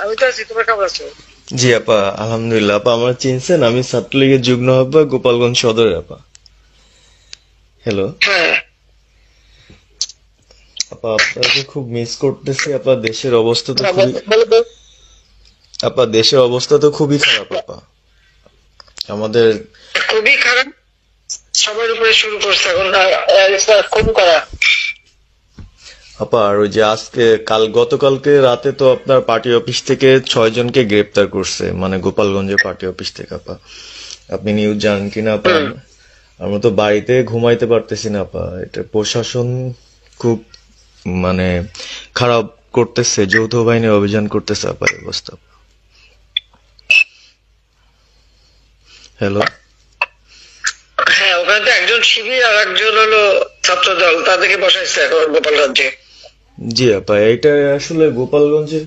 আমি তো আছি, তোমরা কেমন আছো? জি আপা, আলহামদুলিল্লাহ। আপা আমার চিনছেন? আমি ছাত্রলীগের যুগ্ম আহ্বায়ক, গোপালগঞ্জ সদরের আপা। হ্যালো হ্যাঁ। আপা, আপনাকে খুব মিস করতেছি আপা। দেশের অবস্থা তো খুবই বলো তো। আপা, দেশের অবস্থা তো খুবই খারাপ আপা। আমাদের খুবই খারাপ। সবার উপরে শুরু করছে এখন খুন করা। আপা, আর ওই যে আজকে গতকালকে রাতে তো আপনার পার্টি অফিস থেকে 6 জনকে গ্রেপ্তার করছে, মানে গোপালগঞ্জের পার্টি অফিস থেকে আপা। আপনি নিউজ জানেন কিনা আপা? হুম। আমরা তো বাড়িতে ঘুমাইতে পারতেছি না আপা। এটা প্রশাসন খুব মানে খারাপ করতেছে, যৌথ বাহিনী অভিযান করতেছে আপা, এই অবস্থা। হ্যালো। হ্যাঁ, ওখানে তো একজন শিবির আর একজন হলো ছাত্র দল, তাদেরকে বসাইছে এখন গোপালগঞ্জে। জি আপা, এটা আসলে গোপালগঞ্জে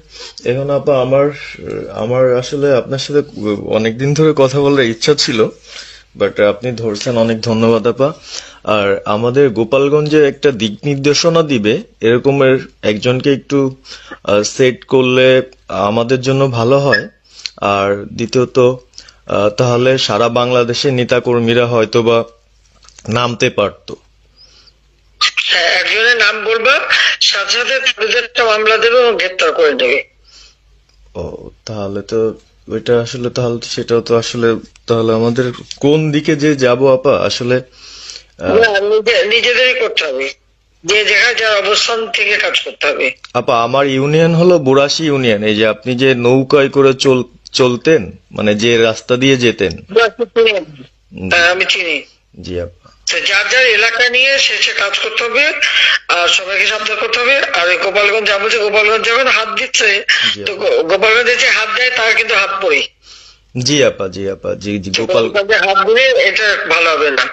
এখন আপা আমার আমার আসলে আপনার সাথে অনেকদিন ধরে কথা বলার ইচ্ছা ছিল, বাট আপনি ধরছেন, অনেক ধন্যবাদ আপা। আর আমাদের গোপালগঞ্জে একটা দিক নির্দেশনা দিবে এরকমের একজনকে একটু সেট করলে আমাদের জন্য ভালো হয়। আর দ্বিতীয়ত তাহলে সারা বাংলাদেশের নেতাকর্মীরা হয়তোবা নামতে পারতো। হ্যাঁ, একজনের নাম বলবা, সাথে সাথে তাদের একটা মামলা দেবে এবং গ্রেপ্তার করে নেবে। ও, তাহলে তো ওইটা আসলে, তাহলে তো সেটাও তো আসলে, তাহলে আমাদের কোন দিকে যে যাব আপা আসলে? আহ, না, নিজেদেরই করতে হবে, যে জায়গায় যার অবস্থান থেকে কাজ করতে হবে। আপা আমার ইউনিয়ন হলো বুড়াশি ইউনিয়ন। এই যে আপনি যে নৌকায় করে চলতেন, মানে যে রাস্তা দিয়ে যেতেন। জি, হ্যাঁ, আমি চিনি। জি আপা। তো যার যার এলাকা নিয়ে সে সে কাজ করতে হবে, আর সবাইকে সাবধান করতে হবে। আর ওই গোপালগঞ্জ যা বলছে, গোপালগঞ্জ যখন হাত দিচ্ছে, জি তো আপা। গোপালগঞ্জে যে হাত দেয় তার কিন্তু হাত পড়ে। জি আপা, জি আপা, জি জি তো গোপাল। গোপালগঞ্জে হাত দিলে এটা ভালো হবে না।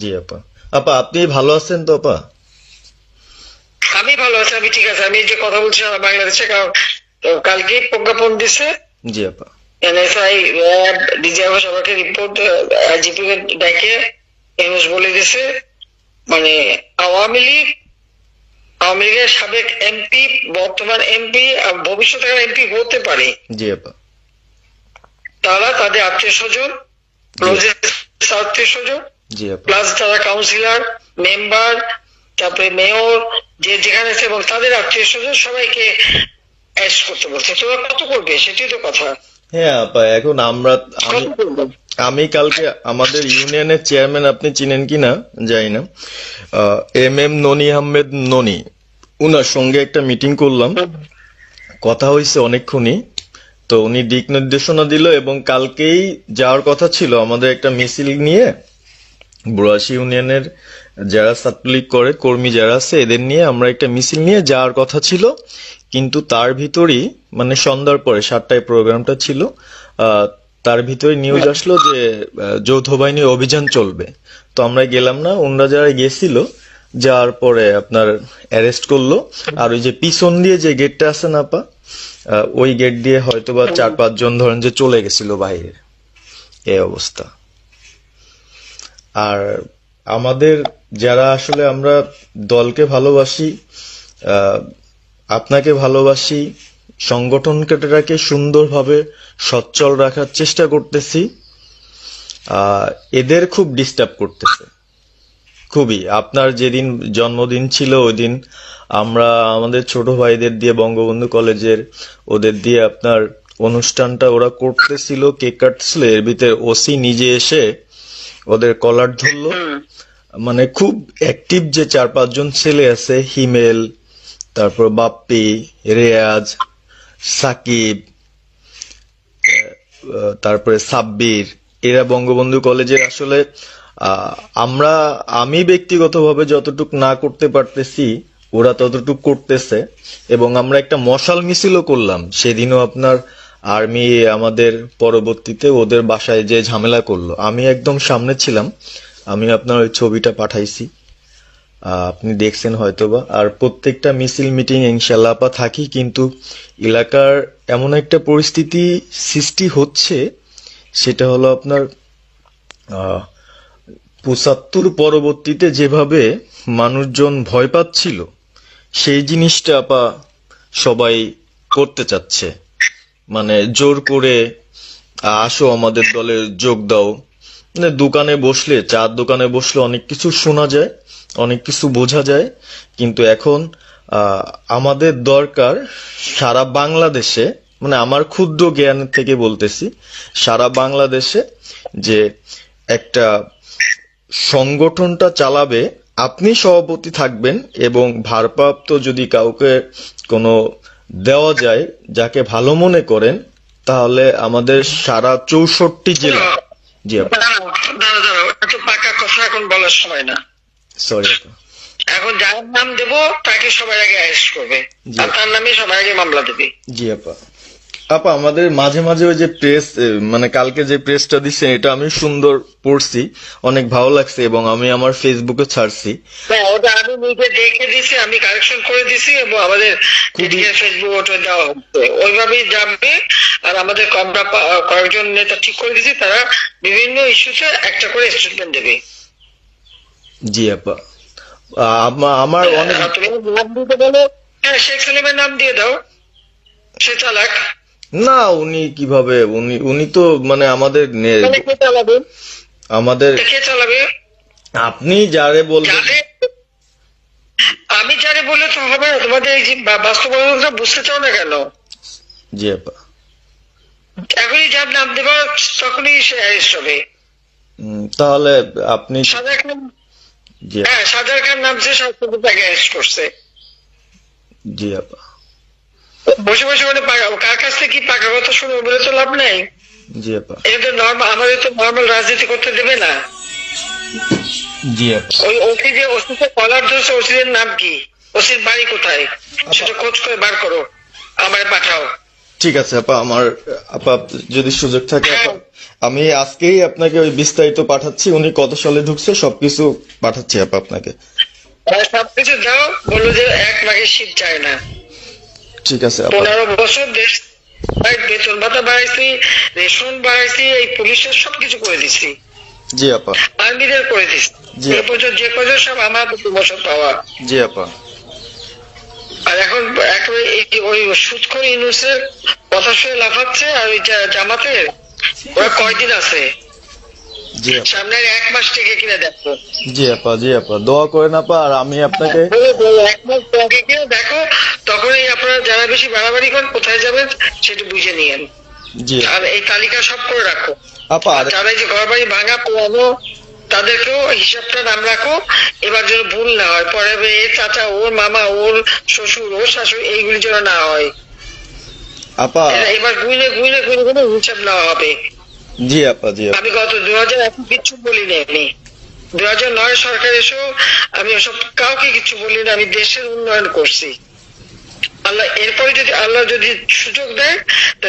জি আপা। আপা আপনি ভালো আছেন তো আপা? আমি ভালো আছি, আমি ঠিক আছে। আমি এই যে কথা বলছি সারা বাংলাদেশে, কারণ কালকেই প্রজ্ঞাপন দিছে জি আপা। এনএসআই, র্যাব, ডিজিএফ সবাইকে রিপোর্ট, আইজিপি কে ডেকে এমএস বলে দিছে, মানে আওয়ামী লীগ, আওয়ামী লীগের সাবেক এমপি, বর্তমান এমপি, ভবিষ্যতে এমপি হতে পারে, জি আপা। তারা তাদের আত্মীয় স্বজন, জি আত্মীয় স্বজন, জি আপা। প্লাস যারা কাউন্সিলর, মেম্বার, তারপরে মেয়র, যে যেখানে আছে, এবং তাদের আত্মীয় স্বজন সবাইকে অ্যারেস্ট করতে বলছে। তোমরা কত করবে সেটাই তো কথা। হ্যাঁ আপা, এখন আমি কত করবে? আমি কালকে আমাদের ইউনিয়নের চেয়ারম্যান, আপনি চিনেন কি না জানি না, এম ননি আহমেদ ননি, উনার সঙ্গে একটা মিটিং করলাম, কথা হয়েছে অনেকক্ষণই। তো উনি দিক নির্দেশনা দিল এবং কালকেই যাওয়ার কথা ছিল আমাদের একটা মিছিল নিয়ে, বুড়াশি ইউনিয়নের যারা ছাত্রলীগ করে কর্মী যারা আছে এদের নিয়ে আমরা একটা মিছিল নিয়ে যাওয়ার কথা ছিল। কিন্তু তার ভিতরই, মানে সন্ধ্যার পরে 7টায় প্রোগ্রামটা ছিল, আহ, তার ভিতরে নিউজ আসলো যে যৌথ বাহিনী অভিযান চলবে। তো আমরা গেলাম না। ওনারা যারা গেছিল, যাওয়ার পরে আপনার অ্যারেস্ট করলো। আর ওই যে পিছন দিয়ে যে গেটটা আছে না আপা, ওই গেট দিয়ে হয়তোবা 4-5 জন ধরেন যে চলে গেছিল বাইরে। এই অবস্থা। আর আমাদের যারা আসলে আমরা দলকে ভালোবাসি, আহ, আপনাকে ভালোবাসি, সংগঠনটাকে সুন্দরভাবে সচ্ছল রাখার চেষ্টা করতেছি, আহ, এদের খুব ডিস্টার্ব করতেছে খুবই। আপনার যেদিন জন্মদিন ছিল ওই দিন আমরা আমাদের ছোট ভাইদের দিয়ে, বঙ্গবন্ধু কলেজের ওদের দিয়ে আপনার অনুষ্ঠানটা ওরা করতেছিল, কেক কাটছিল, এর ভিতরে ওসি নিজে এসে ওদের কলার ধরলো। মানে খুব অ্যাক্টিভ যে 4-5 জন ছেলে আছে, হিমেল, তারপর বাপ্পি, রেয়াজ, সাকিব, তারপরে সাব্বির, এরা বঙ্গবন্ধু কলেজের আসলে, আহ, আমরা আমি ব্যক্তিগতভাবে যতটুক না করতে পারতেছি ওরা ততটুক করতেছে। এবং আমরা একটা মশাল মিছিলও করলাম সেদিনও আপনার। আর্মি আমাদের পরবর্তীতে ওদের বাসায় যে ঝামেলা করলো, আমি একদম সামনে ছিলাম। আমি আপনার ওই ছবিটা পাঠাইছি, আপনি দেখছেন হয়তোবা। আর প্রত্যেকটা মিছিল মিটিং ইনশাল্লাহ আপা থাকি, কিন্তু এলাকার এমন একটা পরিস্থিতি সৃষ্টি হচ্ছে, সেটা হলো আপনার 75 পরবর্তীতে যেভাবে মানুষজন ভয় পাচ্ছিল, সেই জিনিসটা আপা সবাই করতে চাচ্ছে। মানে জোর করে আসো আমাদের দলে যোগ দাও, মানে দোকানে বসলে, চার দোকানে বসলে অনেক কিছু শোনা যায়, অনেক কিছু বোঝা যায়, কিন্তু এখন আহ, আমাদের দরকার সারা বাংলাদেশে, মানে আমার ক্ষুদ্র জ্ঞান থেকে বলতেছি, সারা বাংলাদেশে যে একটা সংগঠনটা চালাবে, আপনি সভাপতি থাকবেন এবং ভারপ্রাপ্ত যদি কাউকে কোনো দেওয়া যায় যাকে ভালো মনে করেন, তাহলে আমাদের সারা 64 জেলা। জি আপা, দাঁড়াও দাঁড়াও দাঁড়াও, এত পাকা কথা এখন বলার সময় না। সরি আপা। এখন যার নাম দেবো তাকে সবার আগে অ্যারেস্ট করবে, জি আর তার নামে সবার আগে মামলা দেবে। জি আপা। আপা আমাদের মাঝে মাঝে ওই যে প্রেস, মানে কালকে যে প্রেসটা দিচ্ছেন এটা আমি সুন্দর পড়ছি, অনেক ভালো লাগছে এবং আমি আমার ফেসবুকে ছাড়ছি। হ্যাঁ, ওটা আমি নিজে দেখে দিছি, আমি কারেকশন করে দিছি এবং আমাদের খুবই- ফেসবুক ওটা দেওয়া হচ্ছে, ওইভাবেই যাবে। আর আমাদের আমরা কয়েকজন নেতা ঠিক করে দিছি, তারা বিভিন্ন ইস্যুতে একটা করে স্টেটমেন্ট দেবে। জি আপা। আমার অনেক, আর তুমি নাম দিতে বলো, হ্যাঁ শেখ সেলিমের নাম দিয়ে দাও, সে চালাক। না উনি কিভাবে, উনি উনি তো মানে আমাদের তাহলে কে চালাবে? আমাদের কে চালাবে? আপনি যারে বলবেন। যাদের আমি জানি বলে তো হবে না, তোমাদের এই যে বাস্তবতা বুঝতে চাও না কেন? জি আপা। এখনই যার নাম দেবা তখনই সে অ্যারেস্ট হবে। তাহলে আপনি। সাজার খান, জি হ্যাঁ সাজার খান নামছে, সব তাকে অ্যারেস্ট করছে। জি আপা। বসে বসে মানে কার কাছ থেকে কি পাকা কথা শুনে বলে তো লাভ নাই। জি আপা। এটা তো নর্মাল, আমাদের তো নর্মাল রাজনীতি করতে দেবে না। জি আপা। ওই ওসি যে ওসিতে কলার ধরছে, ওসিদের নাম কি, ওসির বাড়ি কোথায়, সেটা খোঁজ করে বার করো, আমায় পাঠাও। ঠিক আছে আপা, আমার আপা যদি সুযোগ থাকে আপা, আমি আজকেই আপনাকে ওই বিস্তারিত পাঠাচ্ছি, উনি কত সালে ঢুকছে সবকিছু পাঠাচ্ছি আপা আপনাকে। সবকিছু দাও, বললো যে 1 মাঘের শীত চায় না। ঠিক আছে আপা। 15 বছর দেশ বেতন ভাতা বাড়াইছি, রেশন বাড়াইছি, এই পুলিশের সবকিছু করে দিছি, জি আপা। আর্মিদের করে দিছি। জি। এ পর্যন্ত যে কজন সব আমার 2 বছর পাওয়া। জি আপা। আর এখন একেবারে ওই সুৎখর ইউনুসের কথা শুনে লাফাচ্ছে, আর ওই জামাতের ওরা কয়দিন আছে, জি আপা। সামনের 1 মাস থেকে কিনা দেখো। জি আপা। জি আপা, দোয়া করেন আপা, আর আমি আপনাকে। 1 মাস থেকে কিনা দেখো, তখনই আপনারা যারা বেশি বাড়াবাড়ি করেন কোথায় যাবেন সেটা বুঝে নিয়েন। জি আর এই তালিকা সব করে রাখো। আপা। আর যারা এই যে ঘর বাড়ি ভাঙা পোড়ানো, তাদেরকেও হিসাবটা নাম রাখো, এবার যেন ভুল না হয়, পরে এর চাচা, ওর মামা, ওর শ্বশুর, ওর শাশুড়ি, এইগুলি যেন না হয়। আপা। এবার গুইলে গুইলে গুইলে গুইলে হিসাব নেওয়া হবে। জি আপা। জি আপা। আমি গত 2001 কিচ্ছু বলিনি, আমি 2009 সরকার এসেও আমি ওসব কাউকে কিছু বলিনি, আমি দেশের উন্নয়ন করছি। আল্লাহ এরপরে যদি আল্লাহ যদি সুযোগ দেয়,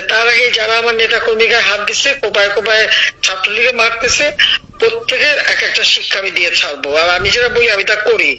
তার আগে যারা আমার নেতা কর্মীকে হাত দিচ্ছে, কোপায় কোপায় ছাত্রলীগে মারতেছে, প্রত্যেকের এক একটা শিক্ষা আমি দিয়ে ছাড়বো। আর আমি যেটা বলি আমি তা করি।